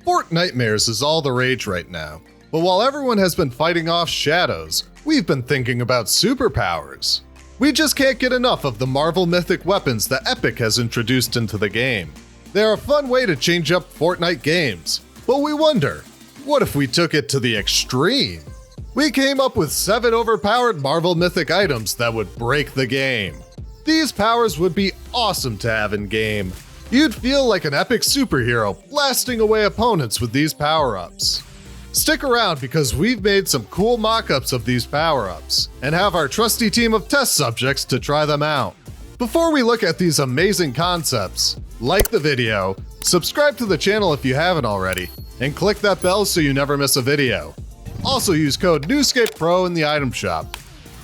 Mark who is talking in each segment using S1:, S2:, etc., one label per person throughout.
S1: Fortnitemares is all the rage right now, but while everyone has been fighting off shadows, we've been thinking about superpowers. We just can't get enough of the Marvel Mythic Weapons that Epic has introduced into the game. They're a fun way to change up Fortnite games, but we wonder, what if we took it to the extreme? We came up with 7 overpowered Marvel Mythic items that would break the game. These powers would be awesome to have in game. You'd feel like an epic superhero blasting away opponents with these power-ups. Stick around because we've made some cool mock-ups of these power-ups and have our trusty team of test subjects to try them out. Before we look at these amazing concepts, like the video, subscribe to the channel if you haven't already, and click that bell so you never miss a video. Also use code NewScapePRO in the item shop.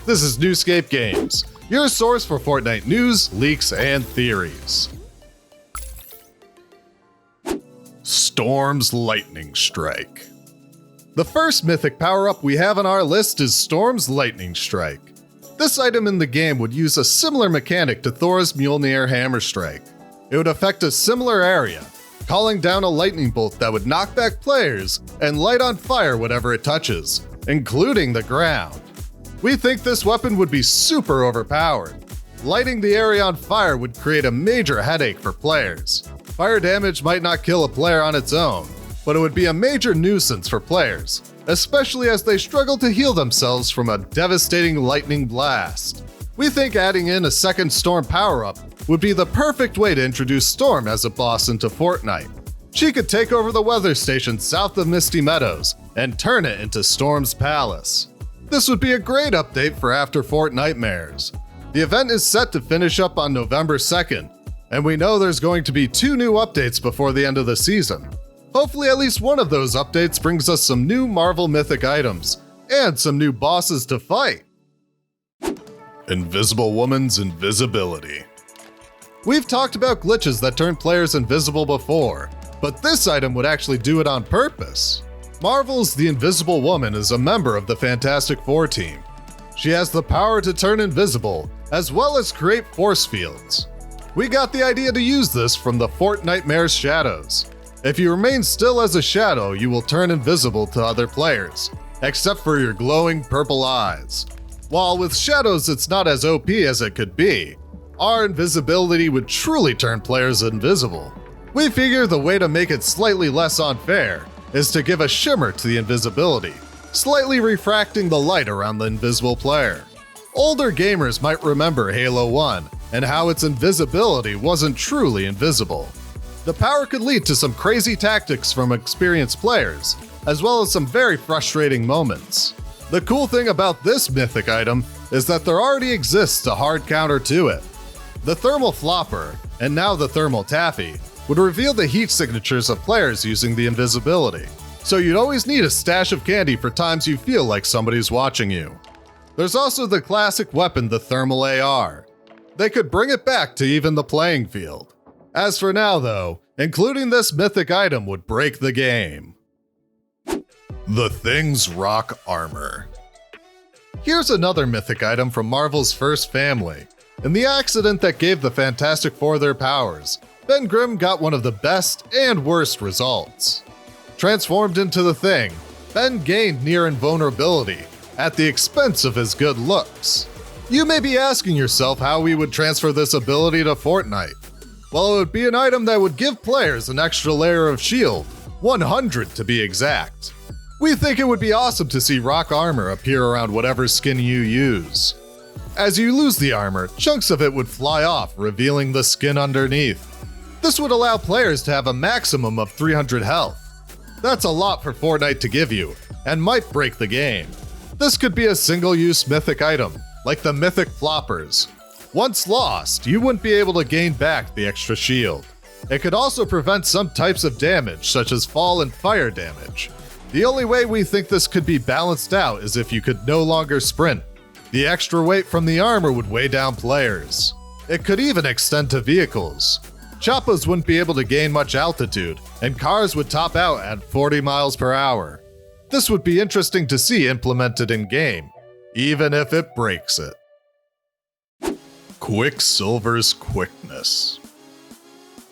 S1: This is NewScapeGames, your source for Fortnite news, leaks, and theories. Storm's Lightning Strike. The first mythic power-up we have on our list is Storm's Lightning Strike. This item in the game would use a similar mechanic to Thor's Mjolnir Hammer Strike. It would affect a similar area, calling down a lightning bolt that would knock back players and light on fire whatever it touches, including the ground. We think this weapon would be super overpowered. Lighting the area on fire would create a major headache for players. Fire damage might not kill a player on its own, but it would be a major nuisance for players, especially as they struggle to heal themselves from a devastating lightning blast. We think adding in a second Storm power-up would be the perfect way to introduce Storm as a boss into Fortnite. She could take over the weather station south of Misty Meadows and turn it into Storm's Palace. This would be a great update for after Fortnitemares. The event is set to finish up on November 2nd, and we know there's going to be 2 new updates before the end of the season. Hopefully at least one of those updates brings us some new Marvel Mythic items and some new bosses to fight. Invisible Woman's Invisibility. We've talked about glitches that turn players invisible before, but this item would actually do it on purpose. Marvel's The Invisible Woman is a member of the Fantastic Four team. She has the power to turn invisible, as well as create force fields. We got the idea to use this from the Fortnitemares shadows. If you remain still as a shadow, you will turn invisible to other players, except for your glowing purple eyes. While with shadows it's not as OP as it could be, our invisibility would truly turn players invisible. We figure the way to make it slightly less unfair is to give a shimmer to the invisibility, slightly refracting the light around the invisible player. Older gamers might remember Halo 1 and how its invisibility wasn't truly invisible. The power could lead to some crazy tactics from experienced players, as well as some very frustrating moments. The cool thing about this mythic item is that there already exists a hard counter to it. The Thermal Flopper, and now the Thermal Taffy, would reveal the heat signatures of players using the invisibility, so you'd always need a stash of candy for times you feel like somebody's watching you. There's also the classic weapon, the Thermal AR. They could bring it back to even the playing field. As for now though, including this mythic item would break the game. The Thing's Rock Armor. Here's another mythic item from Marvel's first family. In the accident that gave the Fantastic Four their powers, Ben Grimm got one of the best and worst results. Transformed into the Thing, Ben gained near invulnerability at the expense of his good looks. You may be asking yourself how we would transfer this ability to Fortnite. Well, it would be an item that would give players an extra layer of shield, 100 to be exact. We think it would be awesome to see rock armor appear around whatever skin you use. As you lose the armor, chunks of it would fly off, revealing the skin underneath. This would allow players to have a maximum of 300 health. That's a lot for Fortnite to give you, and might break the game. This could be a single-use mythic item, like the Mythic Floppers. Once lost, you wouldn't be able to gain back the extra shield. It could also prevent some types of damage, such as fall and fire damage. The only way we think this could be balanced out is if you could no longer sprint. The extra weight from the armor would weigh down players. It could even extend to vehicles. Choppas wouldn't be able to gain much altitude, and cars would top out at 40 miles per hour. This would be interesting to see implemented in-game, even if it breaks it. QUICKSILVE'S quickness.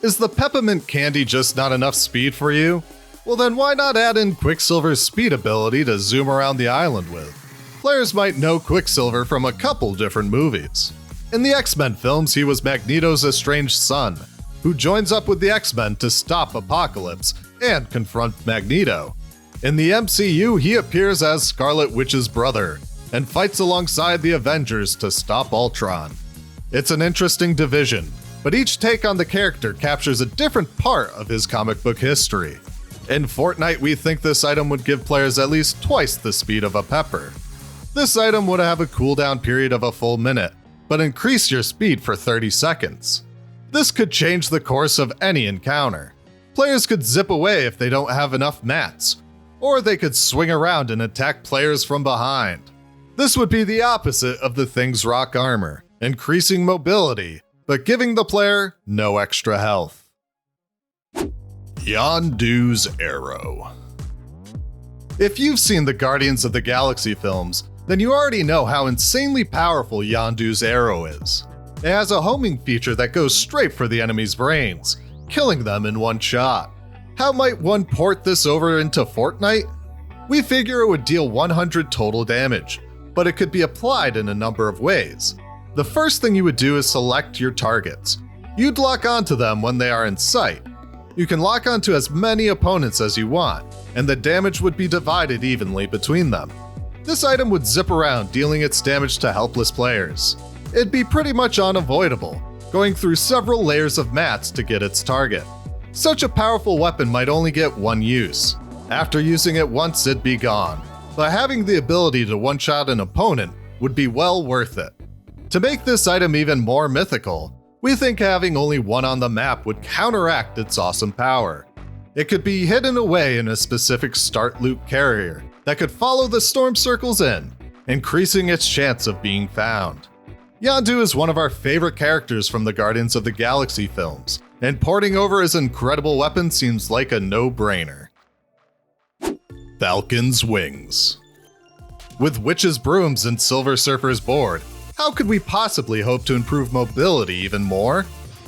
S1: Is the peppermint candy just not enough speed for you? Well then why not add in Quicksilver's speed ability to zoom around the island with? Players might know Quicksilver from a couple different movies. In the X-Men films, he was Magneto's estranged son, who joins up with the X-Men to stop Apocalypse and confront Magneto. In the MCU, he appears as Scarlet Witch's brother, and fights alongside the Avengers to stop Ultron. It's an interesting division, but each take on the character captures a different part of his comic book history. In Fortnite, we think this item would give players at least twice the speed of a pepper. This item would have a cooldown period of a full minute, but increase your speed for 30 seconds. This could change the course of any encounter. Players could zip away if they don't have enough mats, or they could swing around and attack players from behind. This would be the opposite of the Thing's rock armor, increasing mobility, but giving the player no extra health. YONDU'S arrow. If you've seen the Guardians of the Galaxy films, then you already know how insanely powerful YONDU'S arrow is. It has a homing feature that goes straight for the enemy's brains, killing them in one shot. How might one port this over into Fortnite? We figure it would deal 100 total damage, but it could be applied in a number of ways. The first thing you would do is select your targets. You'd lock onto them when they are in sight. You can lock onto as many opponents as you want, and the damage would be divided evenly between them. This item would zip around, dealing its damage to helpless players. It'd be pretty much unavoidable, going through several layers of mats to get its target. Such a powerful weapon might only get one use. After using it once, it'd be gone. But having the ability to one-shot an opponent would be well worth it. To make this item even more mythical, we think having only one on the map would counteract its awesome power. It could be hidden away in a specific start loot carrier that could follow the storm circles in, increasing its chance of being found. Yondu is one of our favorite characters from the Guardians of the Galaxy films, and porting over his incredible weapon seems like a no-brainer. FALCON'S wings. With Witch's brooms and Silver Surfer's board, how could we possibly hope to improve mobility even more?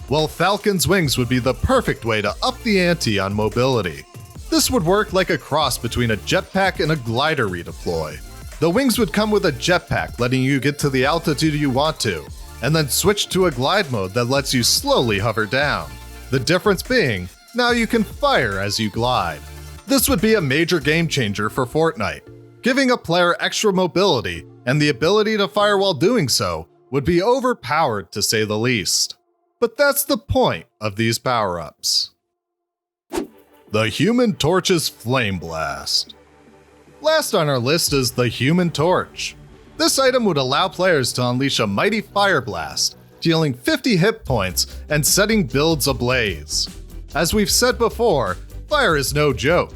S1: Well, FALCON'S wings would be the perfect way to up the ante on mobility. This would work like a cross between a jetpack and a glider redeploy. The wings would come with a jetpack, letting you get to the altitude you want to, and then switch to a glide mode that lets you slowly hover down. The difference being, now you can fire as you glide. This would be a major game changer for Fortnite. Giving a player extra mobility and the ability to fire while doing so would be overpowered to say the least. But that's the point of these power-ups. The Human Torch's FLAMEBLAST. Last on our list is the Human Torch. This item would allow players to unleash a mighty fire blast, dealing 50 hit points and setting builds ablaze. As we've said before, fire is no joke.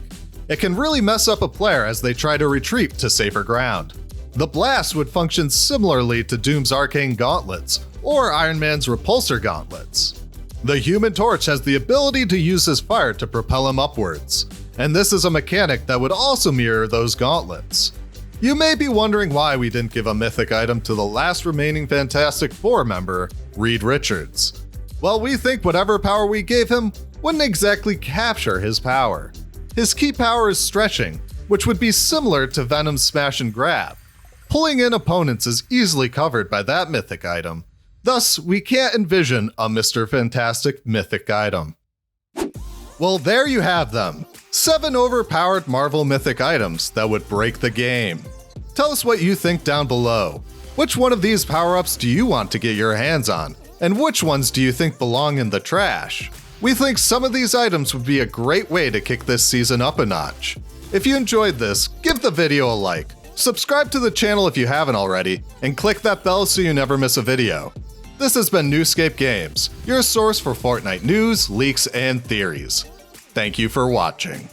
S1: It can really mess up a player as they try to retreat to safer ground. The blast would function similarly to Doom's arcane gauntlets or Iron Man's repulsor gauntlets. The Human Torch has the ability to use his fire to propel him upwards, and this is a mechanic that would also mirror those gauntlets. You may be wondering why we didn't give a mythic item to the last remaining Fantastic Four member, Reed Richards. Well, we think whatever power we gave him wouldn't exactly capture his power. His key power is stretching, which would be similar to Venom's smash and grab. Pulling in opponents is easily covered by that mythic item. Thus, we can't envision a Mr. Fantastic mythic item. Well, there you have them. 7 overpowered Marvel mythic items that would break the game. Tell us what you think down below. Which one of these power-ups do you want to get your hands on? And which ones do you think belong in the trash? We think some of these items would be a great way to kick this season up a notch. If you enjoyed this, give the video a like, subscribe to the channel if you haven't already, and click that bell so you never miss a video. This has been NewScapeGames, your source for Fortnite news, leaks, and theories. Thank you for watching.